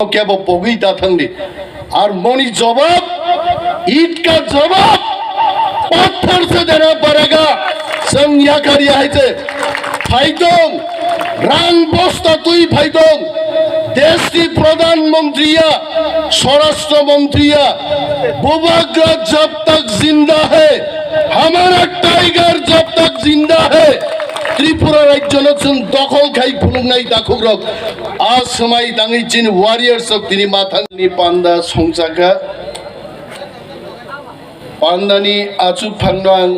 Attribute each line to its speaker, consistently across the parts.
Speaker 1: केवल पगी थांगली और मनी जवाब ईद का जवाब पत्थर से देना पड़ेगा। संग या करिया है चे फाइटों रंग बोस्ता तुई फाइटों देश की प्रधानमंत्रिया स्वराष्ट्र मंत्रिया बुबाग्रा जब तक जिंदा है हमारा टाइगर जब तक जिंदा है त्रिपुरा राज्य दखल खाई फुनुकनाई दाखुग्रक आज समय दांगी चिन वारियर्स तिनी माथांनि पांडा संसाका पांडानि आचु फांडां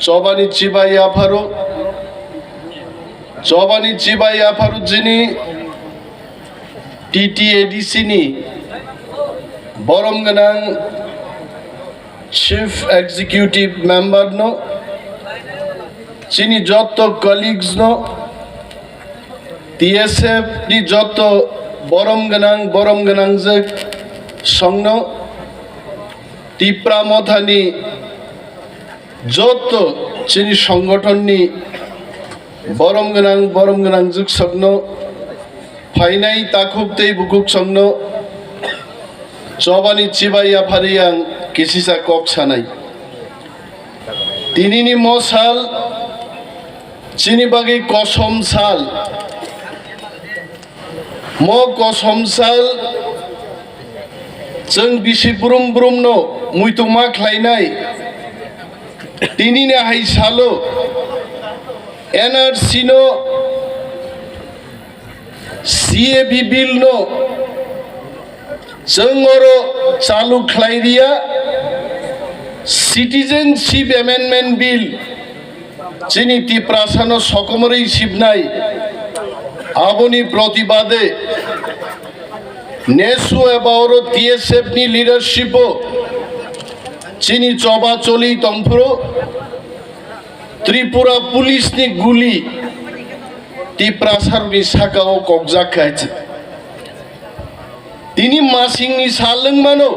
Speaker 1: चबानि चिबाई आफारो जिनी TTADC नि बरमगनां चीफ एग्जीक्यूटिव मेंबर नो चिनी जत्तो कलिग्स नो TSF नि जत्तो बरमगनां जे संगनो तिप्रा मथानि जत्तो चिनी संगठन नि बरमगनां जुग संगनो फाइनाई ताकुबते बुकुक संगनो चबानि चिबाई आफारियां किसिसा कक सानाय तिनिनि मसाल चिनी बागै कसम साल मो कसम साल जों बिसि ब्रुम ब्रुम नो मुइतु मा ख्लायनाय तिनिनि हाय सालो NRC नो CAB बिल नो जोंरो चालू ख्लायरिया सिटीजनशिप एमेंडमेंट बिल चिनी तिप्रासानो सकमरै सिबनाय आबोनि प्रतिबादे नेसु एबारो TSF नि लीडरशिपो चिनी चबा चली तंफ्रो त्रिपुरा पुलिस नि गुली तिप्रासारनि साखाओ ककजाक खायचे तिनी मासिंनि सालंग मानो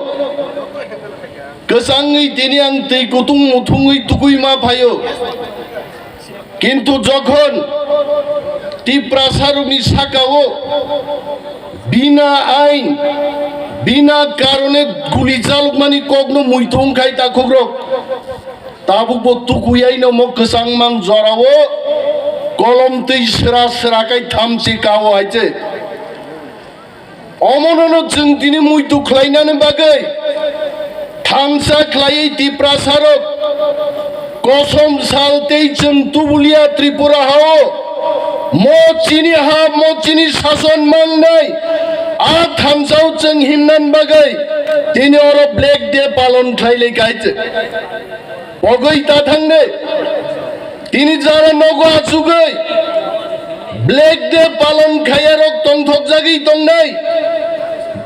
Speaker 1: गोसाङै तिनी आं दै गुदुं मुथुङै तुकुइ मा फायो किन्तु जखन तिप्रासारनि साखाओ बिना आइन बिना कारणे गुली चालुक मानि कगनो मुइथुं खाय ताखुग्रक ताबुकबो तुकुयाइनो मो गोसां मां जरावो कलम तै सेरा सेराखाय थामसे कावो हायचे अमननो जों दिनै मुइथु ख्लायनानै बागै थामसा ख्लायै तिप्रासारक कसम सालते जों तुबुलिया त्रिपुरा हाओ मो चिनी शासन मांगनाय आ थामसाव जों हिमनान बागै दिनै अरो ब्लेक डे पालन ख्लायलै गायचे बगै ताथांने दिनै जारा नगो आचुगै ब्लेक डे पालन खायारक तंथक जागै तंनाय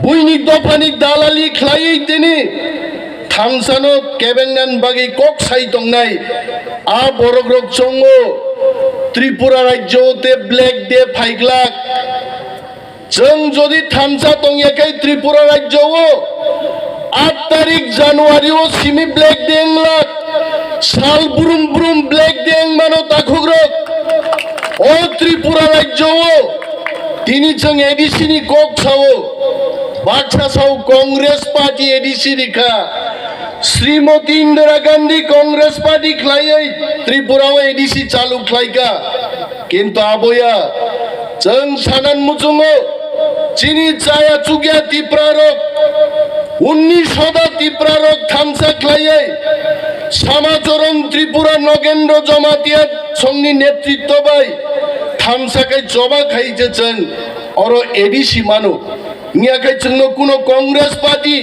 Speaker 1: बुइनि दफानि दालालि ख्लायै दिनै थामसानो केबेंनान बागै कक साइ तंनाय आ बरग्रक चंगो त्रिपुरा राज्योते ब्लेक डे फाइग्लाक जों जदि थामसा तंयाखै त्रिपुरा राज्योओ 8 तारिख जानुवारिओ सिमी ब्लेक डे लाक साल बुरुम बुरुम ब्लेक डे मानो ताखुग्रक ओ त्रिपुरा राज्योओ तिनी जों एडीसी नि कक सावो बाक्सा साव कांग्रेस पार्टी एडीसी निखा श्रीमती इंदिरा गांधी कांग्रेस पार्टी ख्लायै त्रिपुराव एडीसी चालू ख्लायगा किन्तु आबोया जों सानान मुजुङो चिनी चाया चुगिया तिप्रारक 19 तिप्रारक थामसा ख्लायै समाजरं त्रिपुरा नगेन्द्र जमातिया संनि नेतृत्व बाय थामसाखाय जबा खायजे जों अरो एडीसी मानो नियाखाय जोंनो कुनो कांग्रेस पार्टी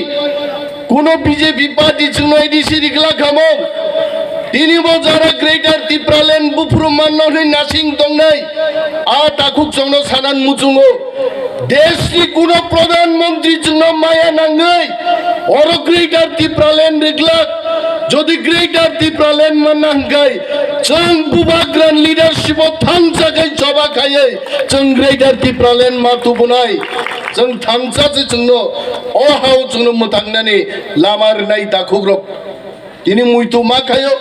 Speaker 1: कुनो बीजेपी पार्टी जोंनो एडीसी रिखला खामो दिनैबो जारा ग्रेटर तिप्रालेण्ड बुफ्रु माननानै नासिं दंनाय आ ताखुक जोंनो सानान मुजुङो देशनि कुनो प्रधानमंत्री जोंनो माया नाङै अरो ग्रेटर तिप्रालेण्ड रिखला जदि ग्रेटर तिप्रालेण्ड माननांगाय जों बुबाग्रान लीडरशिप थामसाखाय जबा खायै जों ग्रेटर तिप्रालेण्ड मातुबनाय जों थामसासे जोंनो अहाव जोंनो मोथांनानै लामार नाय दाखुग्रक दिनै मुइथु मा खायो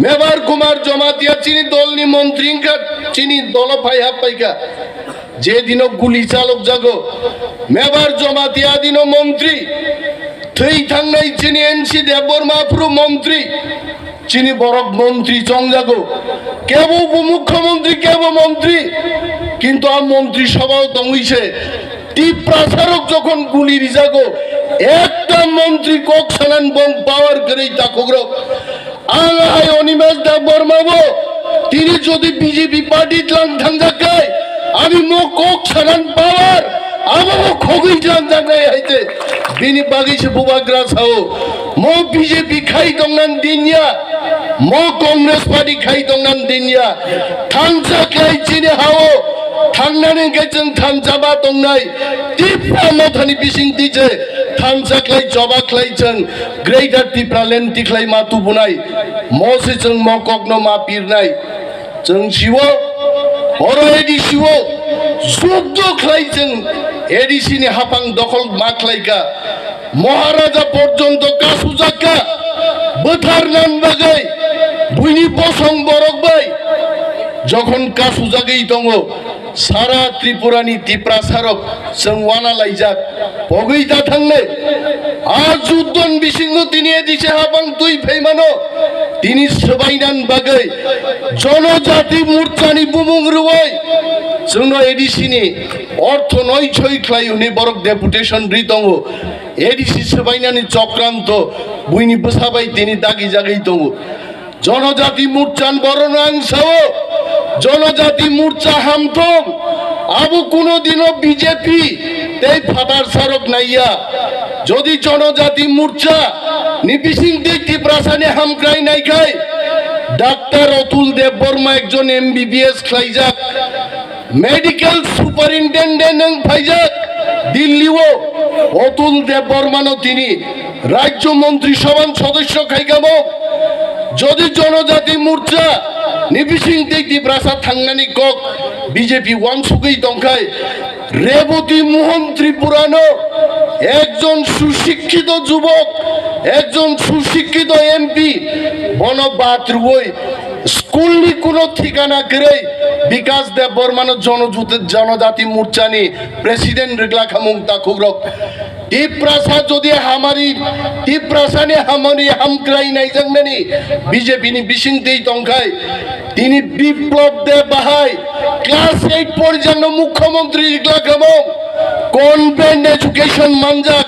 Speaker 1: मेबार कुमार जमातिया चिनी दलनि मंत्री चिनी दल फाय हाबपायगा যেদিনও গুলি চালক জাগো মেবার জমাতিয়া দিন মন্ত্রী থৈ থাংনাই চিনি এনসি দেববর্মা পুরো মন্ত্রী চিনি বরক মন্ত্রী চংজাগো কেব উপমুখ্যমন্ত্রী কেব মন্ত্রী কিন্তু আম মন্ত্রী সভাও দংইছে টি প্রচারক যখন গুলি রিজাগো একটা মন্ত্রী কক সানান বং পাওয়ার করেই তাকগ্র আলাই অনিমেষ দেববর্মাবো তিনি যদি বিজেপি পার্টি ত্লাং থাংজাকায় আমি মো কক সানান পাওয়ার আমারও খগই ত্লাং জানাই আইতে বিনি বাগিছে বুবাগ্রা ছাও মো বিজেপি খাই দংনান দিনিয়া মো কংগ্রেস পার্টি খাই দংনান দিনিয়া থাংসাক লাই চিনে হাও থাংনানে গেছেন থানজাবা দংনাই টিপ্রা মথানি বিসিং দিছে থাংসাক লাই জবাক লাইছেন গ্রেটার টিপ্রা লেন টিখলাই মা তুবুনাই মসে जों म कग्नो मा पिरनाय जों सिवो अरएडि सिवो जुद्ध खालायजों एडिसिनि हापां दखल माख्लायगा महाराजा पर्यन्त कासुजाका बोथारनान बागै बुइनि बसं बरकबाय যখন কাসুজাগেই দङ সারা ত্রিপুরানি টিপ্রাসারক जों वाना लायजाक बगैदा थांनो আর যুদ্ধন বিসিংহ তিনি দিছে হাবাং দুই ফেমানো তিনি সবাইনান বাগै জনজাতি মোর্চানি বুবুংরুই जोंनो एडिसिनि अर्थ नय छय ख्लायनि बरक डेपुटेशन रि दङ एडिसि सबाइनानि चक्रान्त बुइनि बसाबाय তিনি दागि जागै दङ জনজাতি মোর্চান বরণাংশও জনজাতি মোর্চা হামথম আবু কোনদিনও বিজেপি তেই ফাদার সারক নাইয়া যদি জনজাতি মোর্চা নিবিসিং দেখি প্রাসানে হামক্রাই নাইখাই ডাক্তার অতুল দেববর্মা একজন এমবিবিএস খাইজাক মেডিকেল সুপারিনটেন্ডেন্ট ফাইজাক দিল্লিও অতুল দেববর্মানো তিনি রাজ্য মন্ত্রিসভার সদস্য খাইগামো যদি জনজাতি মোর্চা নিবিসিং দেখি প্রাসা থাংনানি কক বিজেপি ওয়াংসুকই দংখাই রেবতী মোহন ত্রিপুরানো একজন সুশিক্ষিত যুবক একজন সুশিক্ষিত এমপি বনবাত্রুই স্কুলনি কোনো ঠিকানা করে বিকাশ দেববর্মানো জনজাতি মোর্চানি প্রেসিডেন্ট রেগলা খামুং তাকুগ্রক টিপ্রাসা যদি হামারি টিপ্রাসানে হামারি হামক্রাই নাইজাংনানি বিজেপিনি বিসিংতেই দংখাই তিনি বিপ্লব দে বাহাই ক্লাস 8 পর্যন্ত মুখ্যমন্ত্রী রেগলা খামুং কনভেন্ট এডুকেশন মানজাক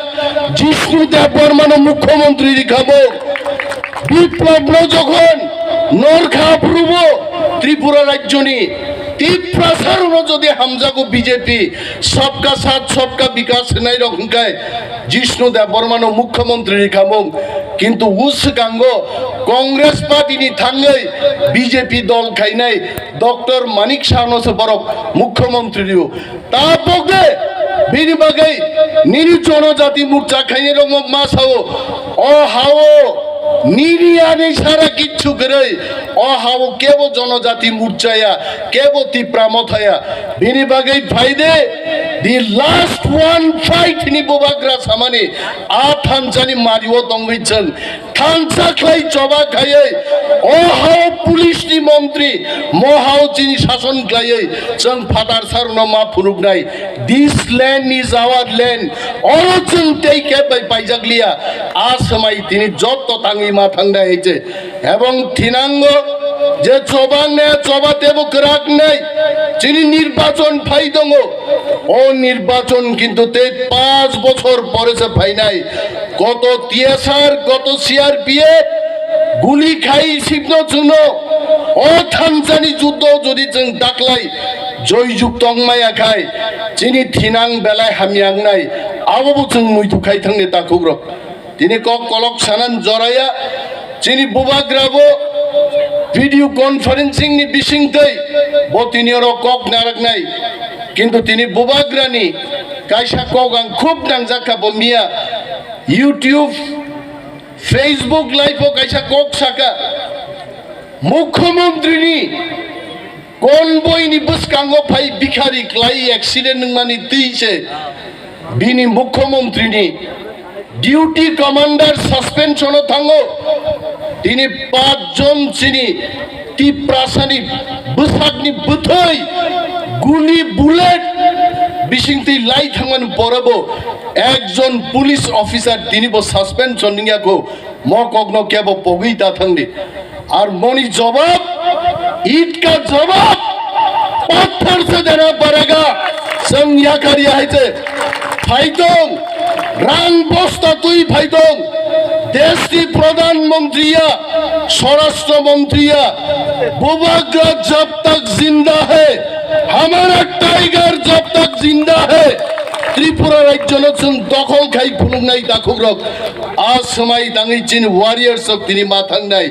Speaker 1: জিষ্ণু দেববর্মানো মুখ্যমন্ত্রী রেখামো বিপ্লব যখন নরখা পূর্ব ত্রিপুরা রাজ্যনি টিপ্রাসারণ যদি হামজাগো বিজেপি সবকা সাথ সবকা বিকাশ নাই রকমকায় জিষ্ণু দেববর্মানো মুখ্যমন্ত্রী রেখামো কিন্তু উসকাঙ্গ কংগ্রেস পার্টিনি থাঙ্গই বিজেপি দল খাইনাই ডক্টর মানিক শাহনসে বরক মুখ্যমন্ত্রীও তা পগে বিনি বাগै নিরি জনজাতি মোর্চা খাইনে রঙ মাসাও ও হাও নিরিয়ানি সারা কিচ্ছু করে ও হাও কেব জনজাতি মোর্চায়া কেব তীব্রা মথায়া বিনি বাগै ফাইদে দি লাস্ট ওয়ান ফাইট নি বুবাগ্রা সামানে থানসানি মারিও দংগিছন থানসা খাই জবা খাইয়ে ও হাও পুলিশ নি মন্ত্রী মহাও চিনি শাসন খাইয়ে जों फादार सारनो मा फुनुकनाय this land is our land और जों टेके पाइजागलिया आसामाय তিনি যত তাঙ্গি মা থাংনা হইছে এবং থিনাঙ্গ যে চবাংনে চবাতেব করাক নাই যিনি নির্বাচন ফাই দङ ও নির্বাচন কিন্তু 5 বছর পরে সে ফাই নাই কত টিএসআর কত সিআরপিএফ গুলি খাই সিগ্ন জুন ও থানসানি যুদ্ধ যদি जों ডাকলাই জয়যুক্ত অংমায়া খাই যিনি থিনাং বেলায় হামিয়াং নাই আবো जों মুইতু খাই থাংনে তাকুগ্র তিনি কক কলক সানান জরায়া যিনি বুবাগ্রাবো ভিডিও কনফারেন্সিং নি বিসিংতৈ বতিনিয়র কক নারক নাই কিন্তু তিনি বুবাগ্রানি কাইসা কগাং খুব নাংজাকা বমিয়া ইউটিউব ফেসবুক লাইভও কাইসা কক সাকা মুখ্যমন্ত্রীনি কোন বইনি বুসকাঙ্গো ফাই বিখারি ক্লাই অ্যাক্সিডেন্ট মানি দিছে বিনি মুখ্যমন্ত্রীনি ডিউটি কমান্ডার সাসপেনশন থাঙ্গো তিনি 5 জন চিনি টি প্রাসানি বুসাগনি বুথই গুলি বুলেট বিশিংতি লাই থাঙ্গান পরাবো একজন পুলিশ অফিসার তিনি বো সাসপেনশন নিয়াকো মকগ্ন কেবো পগি তা থাংনি আর মনি জবাব ईद का जवाब पत्थर से देना पड़ेगा संज्ञा करिया है फाइटों रान बोस्ता तुई फाइटों देश की प्रधानमंत्रिया स्वराष्ट्र मंत्रिया बुबाग्रा जब तक जिंदा है हमारा टाइगर जब तक जिंदा है त्रिपुरा राज्य नचुन दखल खाई फुनुकनाई दाखुग्रक आज समय दांगी चिन वारियर्स तिनी माथांगनाई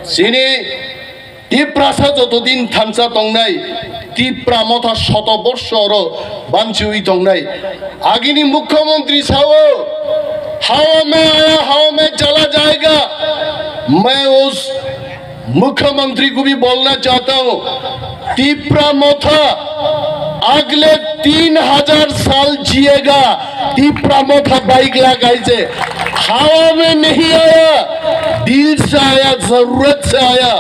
Speaker 1: चिनी টিপ্রাসা যতদিন থামসা তংনাই টিপ্রা মথা শত বর্ষর বাঞ্চুই তংনাই আগিনী মুখ্যমন্ত্রী সাও হাওয়া মে আয়া হাওয়া মে চলা जाएगा मैं उस मुख्यमंत्री को भी बोलना चाहता हूँ टिप्रा मथा अगले 3000 साल जिएगा टिप्रा मथा बाइक लगाई से हवा में नहीं आया दिल से आया जरूरत से आया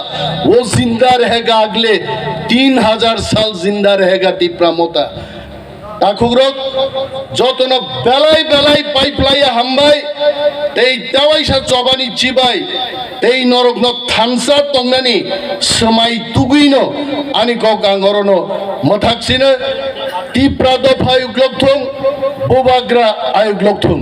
Speaker 1: वो जिंदा रहेगा अगले 3000 साल जिंदा रहेगा टिप्रा मोता ताकुग्रक যতন বেলাই বেলাই পাইপলাইয়া হামবাই তেই তাওয়াইসা চবানি চিবাই তেই নরকন থানসা তংনানি সমাই তুগুইনো আনি কক আঙ্গরনো মথাকসিনে টিপ্রা দফায় উগ্লকথং বুবাগ্রা আয়ুগ্লকথং